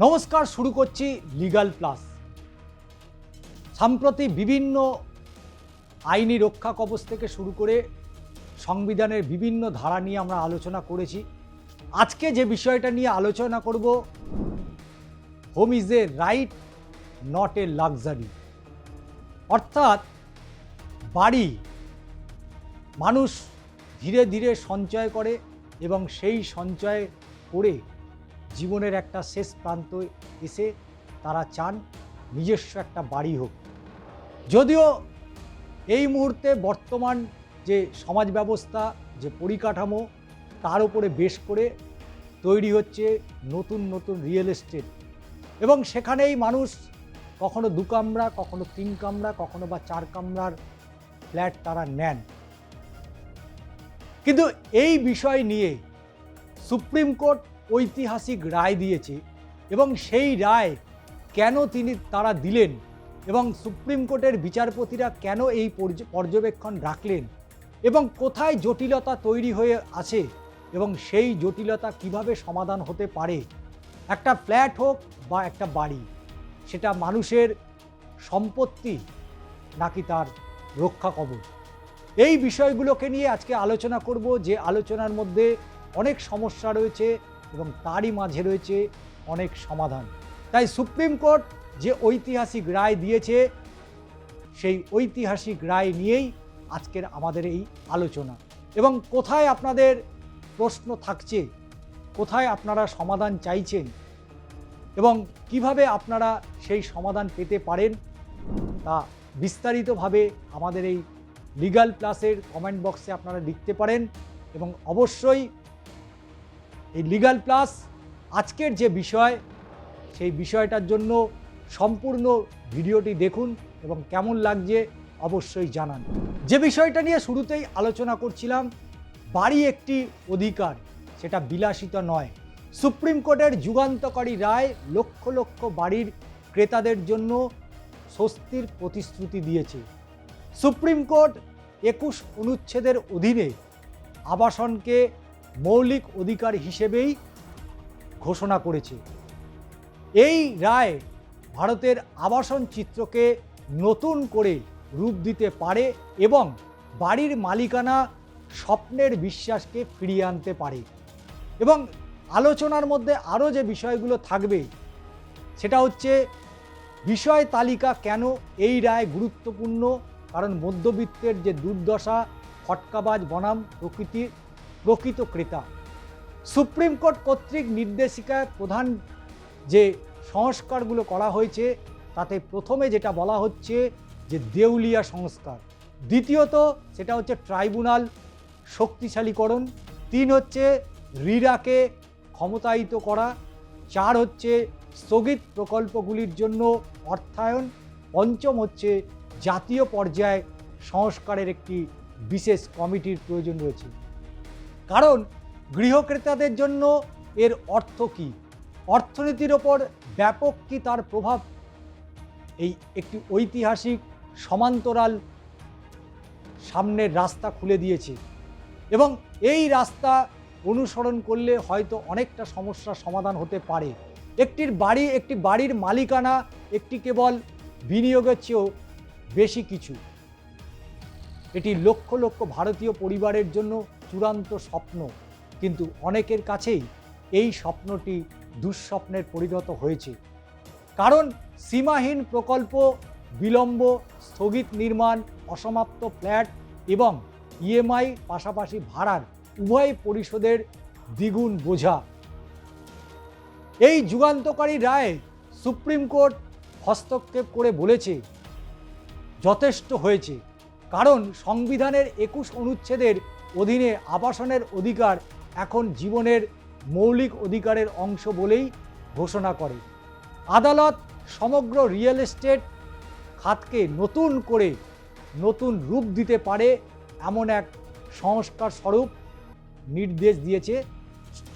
নমস্কার, শুরু করছি লিগাল প্লাস। সম্প্রতি বিভিন্ন আইনি রক্ষা কবচ থেকে শুরু করে সংবিধানের বিভিন্ন ধারা নিয়ে আমরা আলোচনা করেছি। আজকে যে বিষয়টা নিয়ে আলোচনা করব, home is a right not a luxury. অর্থাৎ বাড়ি মানুষ ধীরে ধীরে সঞ্চয় করে এবং সেই সঞ্চয় করে জীবনের একটা শেষ প্রান্ত এসে তারা চান নিজস্ব একটা বাড়ি হোক। যদিও এই মুহূর্তে বর্তমান যে সমাজ ব্যবস্থা, যে পরিকাঠামো, তার উপরে বেশ করে তৈরি হচ্ছে নতুন নতুন রিয়েল এস্টেট, এবং সেখানেই মানুষ কখনো 2 কামরা, কখনো 3 কামরা, কখনো বা 4 কামরার ফ্ল্যাট তারা নেন। কিন্তু এই বিষয় নিয়ে সুপ্রিম কোর্ট ঐতিহাসিক রায় দিয়েছে, এবং সেই রায় কেন তারা দিলেন এবং সুপ্রিম কোর্টের বিচারপতিরা কেন এই পর্যবেক্ষণ রাখলেন এবং কোথায় জটিলতা তৈরি হয়ে আছে এবং সেই জটিলতা কিভাবে সমাধান হতে পারে। একটা ফ্ল্যাট হোক বা একটা বাড়ি, সেটা মানুষের সম্পত্তি নাকি তার রক্ষা কবচ, এই বিষয়গুলোকে নিয়ে আজকে আলোচনা করব। যে আলোচনার মধ্যে অনেক সমস্যা রয়েছে এবং তারই মাঝে রয়েছে অনেক সমাধান। তাই সুপ্রিম কোর্ট যে ঐতিহাসিক রায় দিয়েছে, সেই ঐতিহাসিক রায় নিয়েই আজকের আমাদের এই আলোচনা। এবং কোথায় আপনাদের প্রশ্ন থাকছে, কোথায় আপনারা সমাধান চাইছেন এবং কিভাবে আপনারা সেই সমাধান পেতে পারেন, তা বিস্তারিতভাবে আমাদের এই লিগাল প্লাসের কমেন্ট বক্সে আপনারা লিখতে পারেন। এবং অবশ্যই এই লিগাল প্লাস আজকের যে বিষয়, সেই বিষয়টার জন্য সম্পূর্ণ ভিডিওটি দেখুন এবং কেমন লাগছে অবশ্যই জানান। যে বিষয়টা নিয়ে শুরুতেই আলোচনা করছিলাম, বাড়ি একটি অধিকার, সেটা বিলাসিতা নয়। সুপ্রিম কোর্টের যুগান্তকারী রায় লক্ষ লক্ষ বাড়ির ক্রেতাদের জন্য স্বস্তির প্রতিশ্রুতি দিয়েছে। সুপ্রিম কোর্ট 21 অনুচ্ছেদের অধীনে আবাসনকে মৌলিক অধিকার হিসেবেই ঘোষণা করেছে। এই রায় ভারতের আবাসন চিত্রকে নতুন করে রূপ দিতে পারে এবং বাড়ির মালিকানা স্বপ্নের বিশ্বাসকে ফিরিয়ে আনতে পারে। এবং আলোচনার মধ্যে আরও যে বিষয়গুলো থাকবে, সেটা হচ্ছে বিষয় তালিকা। কেন এই রায় গুরুত্বপূর্ণ? কারণ মধ্যবিত্তের যে দুর্দশা, ফটকাবাজ বনাম প্রকৃত ক্রেতা। সুপ্রিম কোর্ট কর্তৃক নির্দেশিকায় প্রধান যে সংস্কারগুলো করা হয়েছে, তাতে প্রথমে যেটা বলা হচ্ছে যে দেউলিয়া সংস্কার, দ্বিতীয়ত সেটা হচ্ছে ট্রাইব্যুনাল শক্তিশালীকরণ, 3 হচ্ছে রিরাকে ক্ষমতায়িত করা, 4 হচ্ছে স্থগিত প্রকল্পগুলির জন্য অর্থায়ন, 5ম হচ্ছে জাতীয় পর্যায়ে সংস্কারের একটি বিশেষ কমিটির প্রয়োজন রয়েছে। কারণ গৃহক্রেতাদের জন্য এর অর্থ কী, অর্থনীতির ওপর ব্যাপক কী তার প্রভাব, এই একটি ঐতিহাসিক সমান্তরাল সামনের রাস্তা খুলে দিয়েছে। এবং এই রাস্তা অনুসরণ করলে হয়তো অনেকটা সমস্যার সমাধান হতে পারে। একটি বাড়ির মালিকানা একটি কেবল বিনিয়োগের চেয়েও বেশি কিছু। এটি লক্ষ লক্ষ ভারতীয় পরিবারের জন্য চূড়ান্ত স্বপ্ন, কিন্তু অনেকের কাছেই এই স্বপ্নটি দুঃস্বপ্নের পরিণত হয়েছে। কারণ সীমাহীন প্রকল্প, বিলম্ব, স্থগিত নির্মাণ, অসমাপ্ত ফ্ল্যাট এবং ইএমআই, পাশাপাশি ভাড়ার উভয় পরিশোধের দ্বিগুণ বোঝা। এই যুগান্তকারী রায়ে সুপ্রিম কোর্ট হস্তক্ষেপ করে বলেছে যথেষ্ট হয়েছে, কারণ সংবিধানের 21 অনুচ্ছেদের অধীনে আবাসনের অধিকার এখন জীবনের মৌলিক অধিকারের অংশ বলেই ঘোষণা করে। আদালত সমগ্র রিয়েল এস্টেট খাতকে নতুন রূপ দিতে পারে এমন এক সংস্কার স্বরূপ নির্দেশ দিয়েছে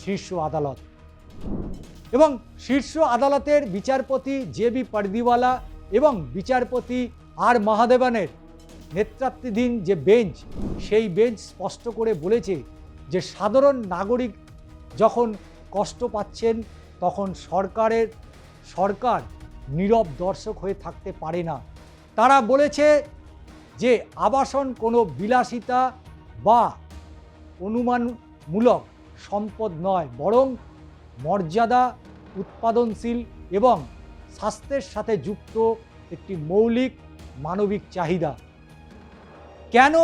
শীর্ষ আদালত। এবং শীর্ষ আদালতের বিচারপতি জে.বি. পারদিওয়ালা এবং বিচারপতি আর মহাদেবনের নেতৃত্বাধীন যে বেঞ্চ, সেই বেঞ্চ স্পষ্ট করে বলেছে যে সাধারণ নাগরিক যখন কষ্ট পাচ্ছেন, তখন সরকারের সরকার নীরব দর্শক হয়ে থাকতে পারে না। তারা বলেছে যে আবাসন কোনো বিলাসিতা বা অনুমানমূলক সম্পদ নয়, বরং মর্যাদা, উৎপাদনশীল এবং স্বাস্থ্যের সাথে যুক্ত একটি মৌলিক মানবিক চাহিদা। কেন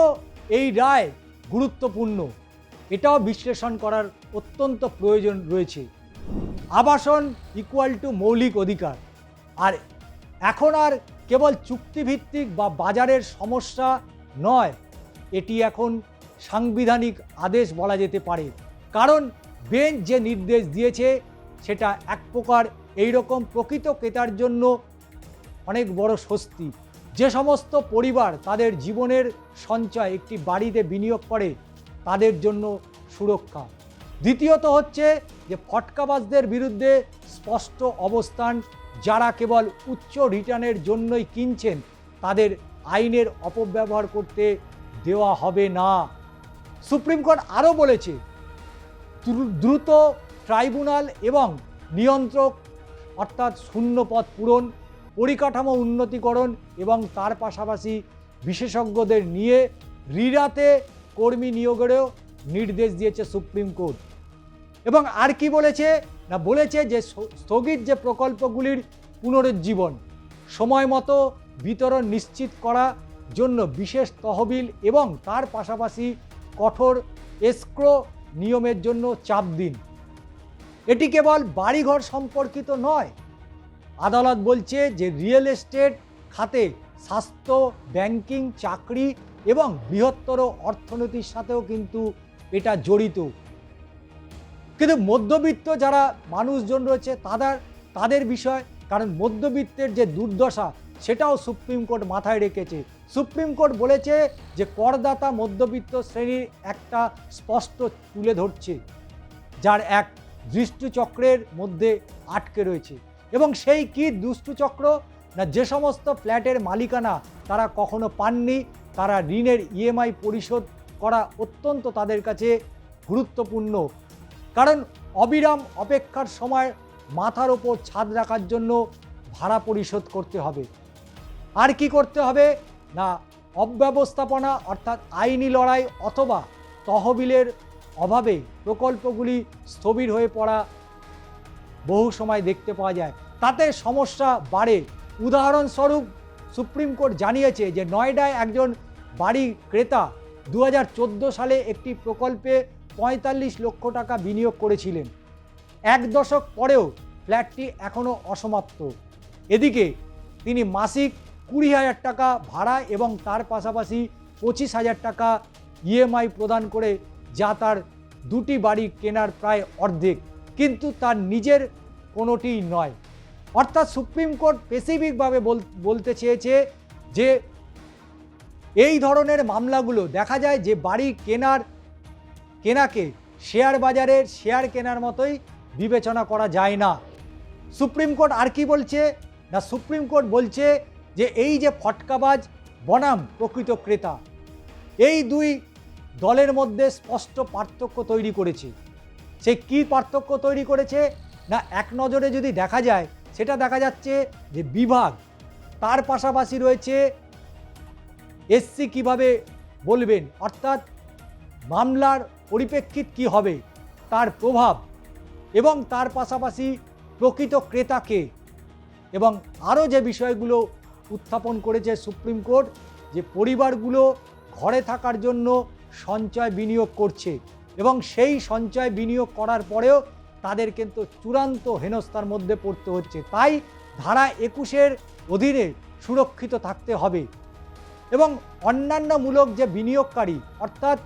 এই রায় গুরুত্বপূর্ণ এটাও বিশ্লেষণ করার অত্যন্ত প্রয়োজন রয়েছে। আবাসন ইকুয়াল টু মৌলিক অধিকার, আর এখন আর কেবল চুক্তিভিত্তিক বা বাজারের সমস্যা নয়, এটি এখন সাংবিধানিক আদেশ বলা যেতে পারে। কারণ বেঞ্চ যে নির্দেশ দিয়েছে সেটা এক প্রকার এইরকম প্রকৃত ক্রেতার জন্য অনেক বড় স্বস্তি। যে সমস্ত পরিবার তাদের জীবনের সঞ্চয় একটি বাড়িতে বিনিয়োগ করে তাদের জন্য সুরক্ষা। দ্বিতীয়ত হচ্ছে যে ফটকাবাজদের বিরুদ্ধে স্পষ্ট অবস্থান, যারা কেবল উচ্চ রিটার্নের জন্যই কিনছেন তাদের আইনের অপব্যবহার করতে দেওয়া হবে না। সুপ্রিম কোর্ট আরও বলেছে দ্রুত ট্রাইব্যুনাল এবং নিয়ন্ত্রক অর্থাৎ শূন্য পদ পূরণ, পরিকাঠামো উন্নতিকরণ এবং তার পাশাপাশি বিশেষজ্ঞদের নিয়ে রিরাতে কর্মী নিয়োগেরও নির্দেশ দিয়েছে সুপ্রিম কোর্ট। এবং আর কি বলেছে না, বলেছে যে স্থগিত যে প্রকল্পগুলির পুনরুজ্জীবন, সময় মতো বিতরণ নিশ্চিত করার জন্য বিশেষ তহবিল এবং তার পাশাপাশি কঠোর এসক্রো নিয়মের জন্য চাপ দিন। এটি কেবল বাড়িঘর সম্পর্কিত নয়, আদালত বলছে যে রিয়েল এস্টেট খাতে স্বাস্থ্য, ব্যাংকিং, চাকরি এবং বৃহত্তর অর্থনীতির সাথেও কিন্তু এটা জড়িত। কিন্তু মধ্যবিত্ত যারা মানুষজন রয়েছে তাদের বিষয়, কারণ মধ্যবিত্তের যে দুর্দশা সেটাও সুপ্রিম কোর্ট মাথায় রেখেছে। সুপ্রিম কোর্ট বলেছে যে করদাতা মধ্যবিত্ত শ্রেণীর একটা স্পষ্ট তুলে ধরছে, যার এক দৃষ্টিচক্রের মধ্যে আটকে রয়েছে। এবং সেই কি দুষ্টচক্র না, যে সমস্ত ফ্ল্যাটের মালিকানা তারা কখনো পাননি, তারা ঋণের ইএমআই পরিশোধ করা অত্যন্ত তাদের কাছে গুরুত্বপূর্ণ। কারণ অবিরাম অপেক্ষার সময় মাথার ওপর ছাদ রাখার জন্য ভাড়া পরিশোধ করতে হবে। আর কি করতে হবে না, অব্যবস্থাপনা অর্থাৎ আইনি লড়াই অথবা তহবিলের অভাবে প্রকল্পগুলি স্থবির হয়ে পড়া বহু সময় দেখতে পাওয়া যায়, তাতে সমস্যা বাড়ে। উদাহরণস্বরূপ সুপ্রিম কোর্ট জানিয়েছে যে নয়ডায় একজন বাড়ি ক্রেতা 2014 সালে একটি প্রকল্পে 45 লক্ষ টাকা বিনিয়োগ করেছিলেন। এক দশক পরেও ফ্ল্যাটটি এখনও অসমাপ্ত। এদিকে তিনি মাসিক 20,000 টাকা ভাড়া এবং তার পাশাপাশি 25,000 টাকা ইএমআই প্রদান করে, যা তার দুটি বাড়ি কেনার প্রায় অর্ধেক, কিন্তু তার নিজের কোনোটিই নয়। অর্থাৎ সুপ্রিম কোর্ট স্পেসিফিকভাবে বলতে চেয়েছে যে এই ধরনের মামলাগুলো দেখা যায় যে বাড়ি কেনাকে শেয়ার বাজারের শেয়ার কেনার মতোই বিবেচনা করা যায় না। সুপ্রিম কোর্ট আর কি বলছে না, সুপ্রিম কোর্ট বলছে যে এই যে ফটকাবাজ বনাম প্রকৃত ক্রেতা, এই দুই দলের মধ্যে স্পষ্ট পার্থক্য তৈরি করেছে। সে কি পার্থক্য তৈরি করেছে না, এক নজরে যদি দেখা যায় সেটা দেখা যাচ্ছে যে বিভাগ, তার পাশাপাশি রয়েছে এসসি কিভাবে বলবেন, অর্থাৎ মামলার পরিপ্রেক্ষিত কি হবে, তার প্রভাব, এবং তার পাশাপাশি প্রকৃত ক্রেতাকে, এবং আরও যে বিষয়গুলো উত্থাপন করেছে সুপ্রিম কোর্ট, যে পরিবারগুলো ঘরে থাকার জন্য সঞ্চয় বিনিয়োগ করছে এবং সেই সঞ্চয় বিনিয়োগ করার পরেও তাদের কিন্তু চূড়ান্ত হেনস্থার মধ্যে পড়তে হচ্ছে। তাই ধারা 21-এর অধীনে সুরক্ষিত থাকতে হবে। এবং অন্যান্যমূলক যে বিনিয়োগকারী, অর্থাৎ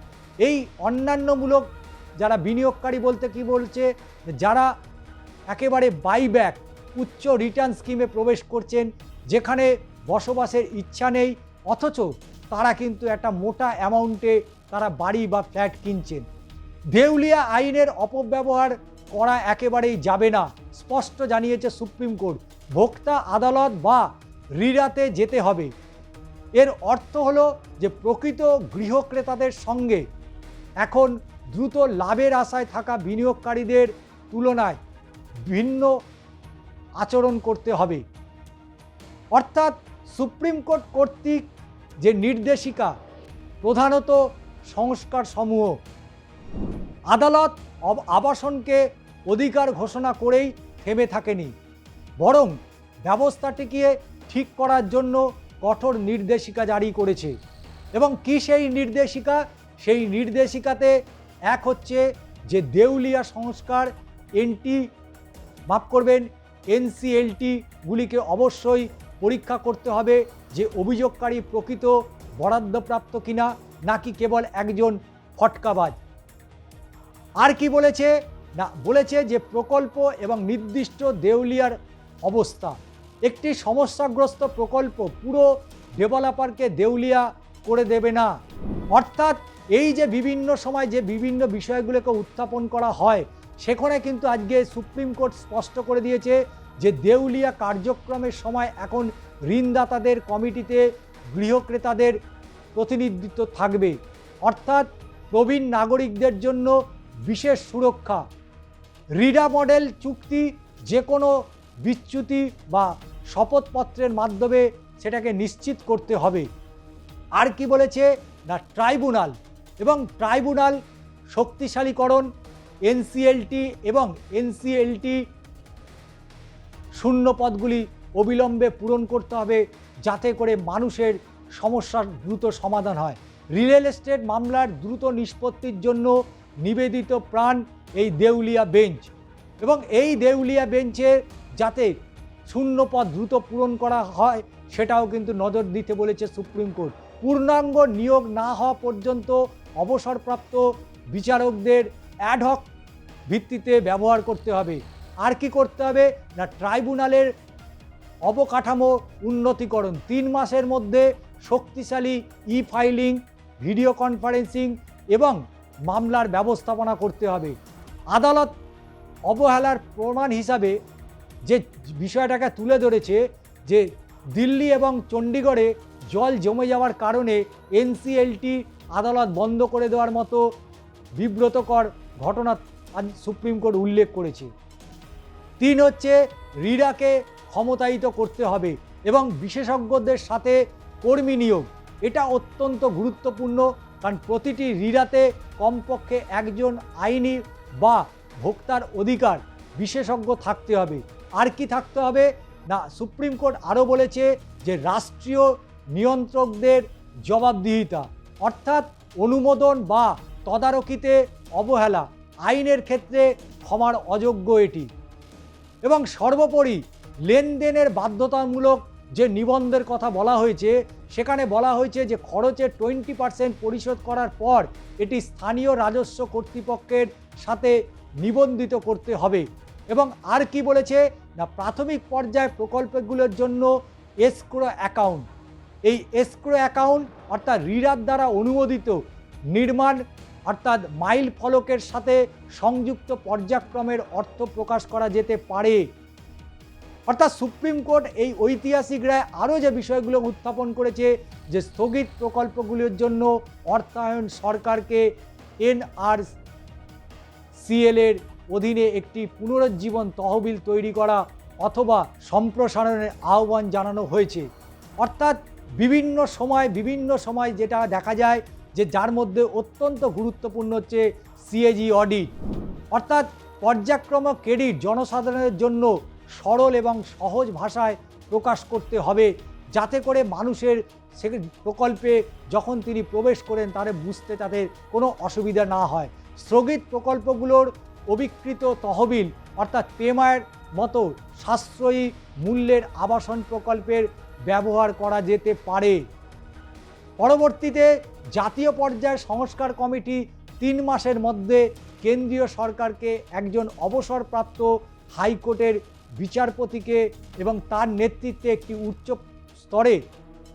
এই অন্যান্যমূলক যারা বিনিয়োগকারী বলতে কি বলছে, যারা একেবারে বাইব্যাক উচ্চ রিটার্ন স্কিমে প্রবেশ করছেন, যেখানে বসবাসের ইচ্ছা নেই অথচ তারা কিন্তু একটা মোটা অ্যামাউন্টে তারা বাড়ি বা ফ্ল্যাট কিনছেন। দেউলিয়া আইনের অপব্যবহার করা একেবারেই যাবে না, স্পষ্ট জানিয়েছে সুপ্রিম কোর্ট। ভোক্তা আদালত বা রিরাতে যেতে হবে। এর অর্থ হলো যে প্রকৃত গৃহক্রেতাদের সঙ্গে এখন দ্রুত লাভের আশায় থাকা বিনিয়োগকারীদের তুলনায় ভিন্ন আচরণ করতে হবে। অর্থাৎ সুপ্রিম কোর্ট কর্তৃক যে নির্দেশিকা, প্রধানত সংস্কার সমূহ, আদালত আবাসনকে অধিকার ঘোষণা করেই থেমে থাকেনি, বরং ব্যবস্থাটিকে ঠিক করার জন্য কঠোর নির্দেশিকা জারি করেছে। এবং কি সেই নির্দেশিকা? সেই নির্দেশিকাতে এক হচ্ছে যে দেউলিয়া সংস্কার এনসিএলটিগুলিকে অবশ্যই পরীক্ষা করতে হবে যে অভিযোগকারী প্রকৃত বরাদ্দপ্রাপ্ত কিনা, নাকি কেবল একজন ফটকাবাজ। আর কি বলেছে না, বলেছে যে প্রকল্প এবং নির্দিষ্ট দেউলিয়ার অবস্থা, একটি সমস্যাগ্রস্ত প্রকল্প পুরো ডেভেলপারকে দেউলিয়া করে দেবে না। অর্থাৎ এই যে বিভিন্ন সময় যে বিভিন্ন বিষয়গুলোকে উত্থাপন করা হয়, সেখানে কিন্তু আজকে সুপ্রিম কোর্ট স্পষ্ট করে দিয়েছে যে দেউলিয়া কার্যক্রমের সময় এখন ঋণদাতাদের কমিটিতে গৃহক্রেতাদের প্রতিনিধিত্ব থাকবে। অর্থাৎ প্রবীণ নাগরিকদের জন্য বিশেষ সুরক্ষা, রিডা মডেল চুক্তি যে কোনো বিচ্যুতি বা শপথপত্রের মাধ্যমে সেটাকে নিশ্চিত করতে হবে। আর কি বলেছে না, ট্রাইব্যুনাল এবং ট্রাইব্যুনাল শক্তিশালীকরণ, এনসিএলটি এবং এনসিএলটি শূন্য পদগুলি অবিলম্বে পূরণ করতে হবে, যাতে করে মানুষের সমস্যার দ্রুত সমাধান হয়। রিয়েল এস্টেট মামলার দ্রুত নিষ্পত্তির জন্য নিবেদিত প্রাণ এই দেউলিয়া বেঞ্চ, এবং এই দেউলিয়া বেঞ্চে যাতে শূন্য পদ দ্রুত পূরণ করা হয় সেটাও কিন্তু নজর দিতে বলেছে সুপ্রিম কোর্ট। পূর্ণাঙ্গ নিয়োগ না হওয়া পর্যন্ত অবসরপ্রাপ্ত বিচারকদের অ্যাডহক ভিত্তিতে ব্যবহার করতে হবে। আর কি করতে হবে না, ট্রাইব্যুনালের অবকাঠামো উন্নতিকরণ, 3 মাসের মধ্যে শক্তিশালী ফাইলিং, ভিডিও কনফারেন্সিং এবং মামলার ব্যবস্থাপনা করতে হবে। আদালত অবহেলার প্রমাণ হিসাবে যে বিষয়টাকে তুলে ধরেছে যে দিল্লি এবং চণ্ডীগড়ে জল জমে যাওয়ার কারণে এনসিএলটি আদালত বন্ধ করে দেওয়ার মতো বিব্রতকর ঘটনা আজ সুপ্রিম কোর্ট উল্লেখ করেছে। 3 হচ্ছে রিডাকে ক্ষমতায়িত করতে হবে এবং বিশেষজ্ঞদের সাথে কর্মী নিয়োগ, এটা অত্যন্ত গুরুত্বপূর্ণ, কারণ প্রতিটি রিডাতে কমপক্ষে একজন আইনি বা ভোক্তার অধিকার বিশেষজ্ঞ থাকতে হবে। আর কি থাকতে হবে না, সুপ্রিম কোর্ট আরও বলেছে যে রাষ্ট্রীয় নিয়ন্ত্রকদের জবাবদিহিতা, অর্থাৎ অনুমোদন বা তদারকিতে অবহেলা আইনের ক্ষেত্রে ক্ষমার অযোগ্য এটি। এবং সর্বোপরি লেনদেনের বাধ্যতামূলক যে নিবন্ধের কথা বলা হয়েছে, সেখানে বলা হয়েছে যে খরচের 20% পরিশোধ করার পর এটি স্থানীয় রাজস্ব কর্তৃপক্ষের সাথে নিবন্ধিত করতে হবে। এবং আর কি বলেছে না, প্রাথমিক পর্যায়ে প্রকল্পগুলোর জন্য এসক্রো অ্যাকাউন্ট, এই এসক্রো অ্যাকাউন্ট অর্থাৎ রিডার দ্বারা অনুমোদিত নির্মাণ অর্থাৎ মাইল ফলকের সাথে সংযুক্ত পর্যায়ক্রমের অর্থ প্রকাশ করা যেতে পারে। অর্থাৎ সুপ্রিম কোর্ট এই ঐতিহাসিক রায় আরও যে বিষয়গুলো উত্থাপন করেছে যে স্থগিত প্রকল্পগুলির জন্য অর্থায়ন সরকারকে NRCL এর অধীনে একটি পুনরুজ্জীবন তহবিল তৈরি করা অথবা সম্প্রসারণের আহ্বান জানানো হয়েছে। অর্থাৎ বিভিন্ন সময় যেটা দেখা যায় যে যার মধ্যে অত্যন্ত গুরুত্বপূর্ণ হচ্ছে সিএজি অডিট, অর্থাৎ পর্যায়ক্রম ক্রেডিট জনসাধারণের জন্য সরল এবং সহজ ভাষায় প্রকাশ করতে হবে, যাতে করে মানুষের সে প্রকল্পে যখন তিনি প্রবেশ করেন তাদের বুঝতে তাদের কোনো অসুবিধা না হয়। স্থগিত প্রকল্পগুলোর অবিকৃত তহবিল অর্থাৎ পেমায়ের মতো সাশ্রয়ী মূল্যের আবাসন প্রকল্পের ব্যবহার করা যেতে পারে। পরবর্তীতে জাতীয় পর্যায়ে সংস্কার কমিটি 3 মাসের মধ্যে কেন্দ্রীয় সরকারকে একজন অবসরপ্রাপ্ত হাইকোর্টের বিচারপতিকে এবং তার নেতৃত্বে একটি উচ্চ স্তরে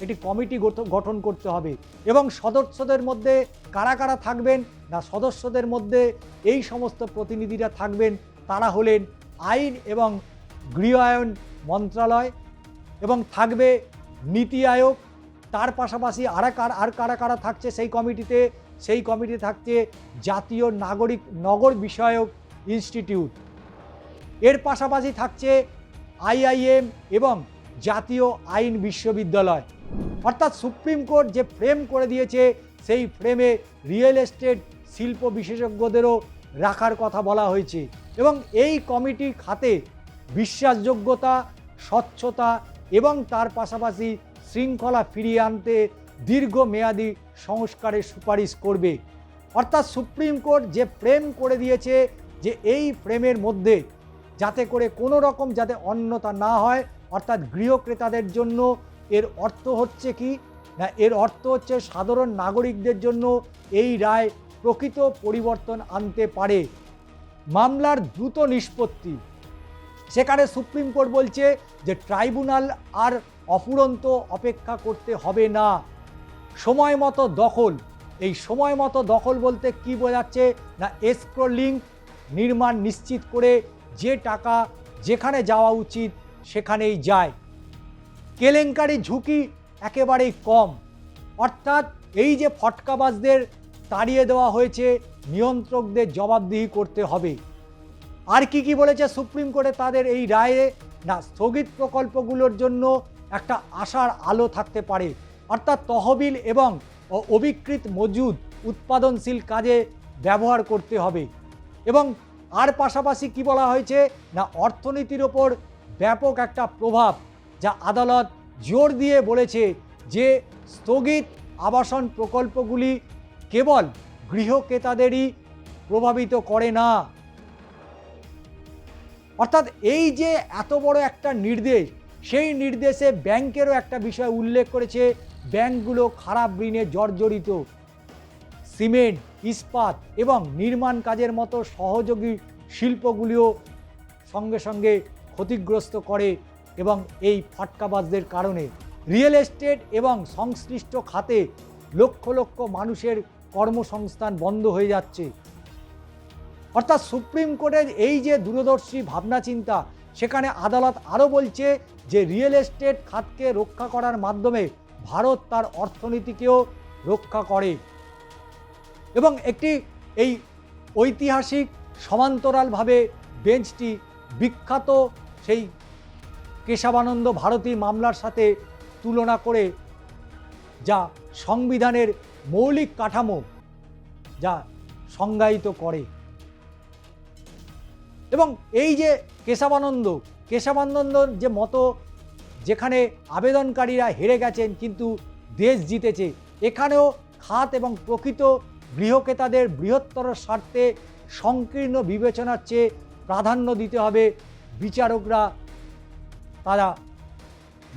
একটি কমিটি গঠন করতে হবে। এবং সদস্যদের মধ্যে কারা কারা থাকবেন না, সদস্যদের মধ্যে এই সমস্ত প্রতিনিধিরা থাকবেন, তারা হলেন আইন এবং গৃহায়ন মন্ত্রণালয়, এবং থাকবে নীতি আয়োগ, তার পাশাপাশি আর কারা কারা থাকছে সেই কমিটিতে থাকছে জাতীয় নগর বিষয়ক ইনস্টিটিউট, এর পাশাপাশি থাকছে IIM এবং জাতীয় আইন বিশ্ববিদ্যালয়। অর্থাৎ সুপ্রিম কোর্ট যে ফ্রেম করে দিয়েছে সেই ফ্রেমে রিয়েল এস্টেট শিল্প বিশেষজ্ঞদেরও রাখার কথা বলা হয়েছে এবং এই কমিটি খাতে বিশ্বাসযোগ্যতা, স্বচ্ছতা এবং তার পাশাপাশি শৃঙ্খলা ফিরিয়ে আনতে দীর্ঘমেয়াদী সংস্কারের সুপারিশ করবে। অর্থাৎ সুপ্রিম কোর্ট যে ফ্রেম করে দিয়েছে যে এই ফ্রেমের মধ্যে যাতে করে কোনো রকম যাতে অন্যতা না হয়, অর্থাৎ গৃহক্রেতাদের জন্য এর অর্থ হচ্ছে কি না, এর অর্থ হচ্ছে সাধারণ নাগরিকদের জন্য এই রায় প্রকৃত পরিবর্তন আনতে পারে। মামলার দ্রুত নিষ্পত্তি, সেখানে সুপ্রিম কোর্ট বলছে যে ট্রাইব্যুনাল আর অফুরন্ত অপেক্ষা করতে হবে না। সময় মতো দখল, এই সময় মতো দখল বলতে কি বোঝাচ্ছে না, এসক্রো লিঙ্ক নির্মাণ নিশ্চিত করে যে টাকা যেখানে যাওয়া উচিত সেখানেই যায়। কেলেঙ্কারি ঝুঁকি একেবারেই কম, অর্থাৎ এই যে ফটকাবাজদের তাড়িয়ে দেওয়া হয়েছে, নিয়ন্ত্রকদের জবাবদিহি করতে হবে। আর কি বলেছে সুপ্রিম কোর্টে তাদের এই রায়ে না, স্থগিত প্রকল্পগুলোর জন্য একটা আশার আলো থাকতে পারে, অর্থাৎ তহবিল এবং অবিকৃত মজুদ উৎপাদনশীল কাজে ব্যবহার করতে হবে। এবং আর পাশাপাশি কি বলা হয়েছে না, অর্থনীতির ওপর ব্যাপক একটা প্রভাব, যা আদালত জোর দিয়ে বলেছে যে স্থগিত আবাসন প্রকল্পগুলি কেবল গৃহক্রেতাদেরই প্রভাবিত করে না। অর্থাৎ এই যে এত বড় একটা নির্দেশ, সেই নির্দেশে ব্যাংকেরও একটা বিষয় উল্লেখ করেছে, ব্যাংকগুলো খারাপ ঋণে জর্জরিত। সিমেন্ট, ইস্পাত এবং নির্মাণ কাজের মতো সহযোগী শিল্পগুলিও সঙ্গে সঙ্গে ক্ষতিগ্রস্ত করে এবং এই ফাটকাবাজদের কারণে রিয়েল এস্টেট এবং সংশ্লিষ্ট খাতে লক্ষ লক্ষ মানুষের কর্মসংস্থান বন্ধ হয়ে যাচ্ছে। অর্থাৎ সুপ্রিম কোর্টের এই যে দূরদর্শী ভাবনা চিন্তা, সেখানে আদালত আরও বলছে যে রিয়েল এস্টেট খাতকে রক্ষা করার মাধ্যমে ভারত তার অর্থনীতিকেও রক্ষা করে। এবং একটি এই ঐতিহাসিক সমান্তরালভাবে বেঞ্চটি বিখ্যাত সেই কেশবানন্দ ভারতী মামলার সাথে তুলনা করে যা সংবিধানের মৌলিক কাঠামো যা সংজ্ঞায়িত করে। এবং এই যে কেশবানন্দ যে মতো, যেখানে আবেদনকারীরা হেরে গেছেন কিন্তু দেশ জিতেছে, এখানেও খাত এবং প্রকৃত গৃহক্রেতাদের বৃহত্তর স্বার্থে সংকীর্ণ বিবেচনার চেয়ে প্রাধান্য দিতে হবে, বিচারকরা তারা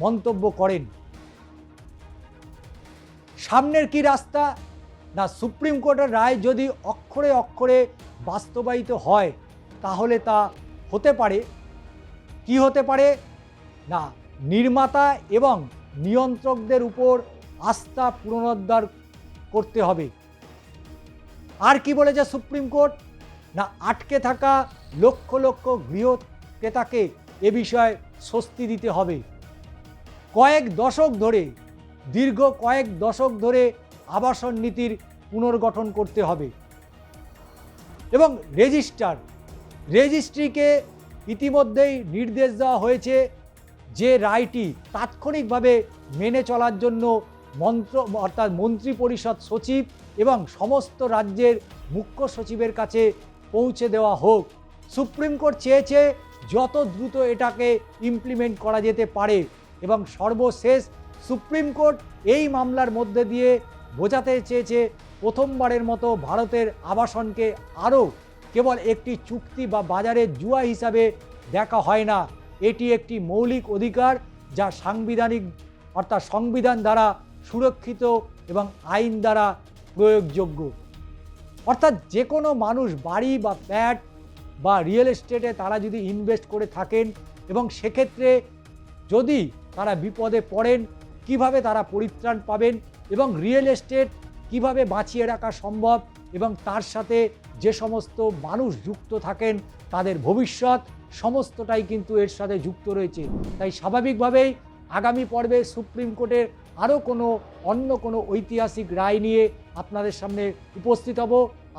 মন্তব্য করেন। সামনের কি রাস্তা না, সুপ্রিম কোর্টের রায় যদি অক্ষরে অক্ষরে বাস্তবায়িত হয় তাহলে তা হতে পারে কি হতে পারে না, নির্মাতা এবং নিয়ন্ত্রকদের উপর আস্থা পুনরুদ্ধার করতে হবে। আর কি বলেছে সুপ্রিম কোর্ট না, আটকে থাকা লক্ষ লক্ষ গৃহক্রেতাকে এ বিষয়ে স্বস্তি দিতে হবে। দীর্ঘ কয়েক দশক ধরে আবাসন নীতির পুনর্গঠন করতে হবে। এবং রেজিস্ট্রিকে ইতিমধ্যেই নির্দেশ দেওয়া হয়েছে যে রায়টি তাৎক্ষণিকভাবে মেনে চলার জন্য মন্ত্রী পরিষদ সচিব এবং সমস্ত রাজ্যের মুখ্য সচিবের কাছে পৌঁছে দেওয়া হোক। সুপ্রিম কোর্ট চেয়েছে যত দ্রুত এটাকে ইমপ্লিমেন্ট করা যেতে পারে। এবং সর্বশেষ সুপ্রিম কোর্ট এই মামলার মধ্যে দিয়ে বোঝাতে চেয়েছে প্রথমবারের মতো ভারতের আবাসনকে আরও কেবল একটি চুক্তি বা বাজারের জুয়া হিসাবে দেখা হয় না, এটি একটি মৌলিক অধিকার যা সংবিধান দ্বারা সুরক্ষিত এবং আইন দ্বারা প্রয়োগযোগ্য। অর্থাৎ যে কোনো মানুষ বাড়ি বা ফ্ল্যাট বা রিয়েল এস্টেটে তারা যদি ইনভেস্ট করে থাকেন এবং সেক্ষেত্রে যদি তারা বিপদে পড়েন, কিভাবে তারা পরিত্রাণ পাবেন এবং রিয়েল এস্টেট কিভাবে বাঁচিয়ে রাখা সম্ভব এবং তার সাথে যে সমস্ত মানুষ যুক্ত থাকেন তাদের ভবিষ্যৎ সমস্তটাই কিন্তু এর সাথে যুক্ত রয়েছে। তাই স্বাভাবিকভাবেই আগামী পর্বে সুপ্রিম কোর্টের আরও অন্য কোনো ঐতিহাসিক রায় নিয়ে আপনাদের সামনে উপস্থিত হব।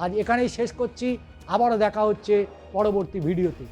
আজ এখানেই শেষ করছি, আবারও দেখা হচ্ছে পরবর্তী ভিডিওতে।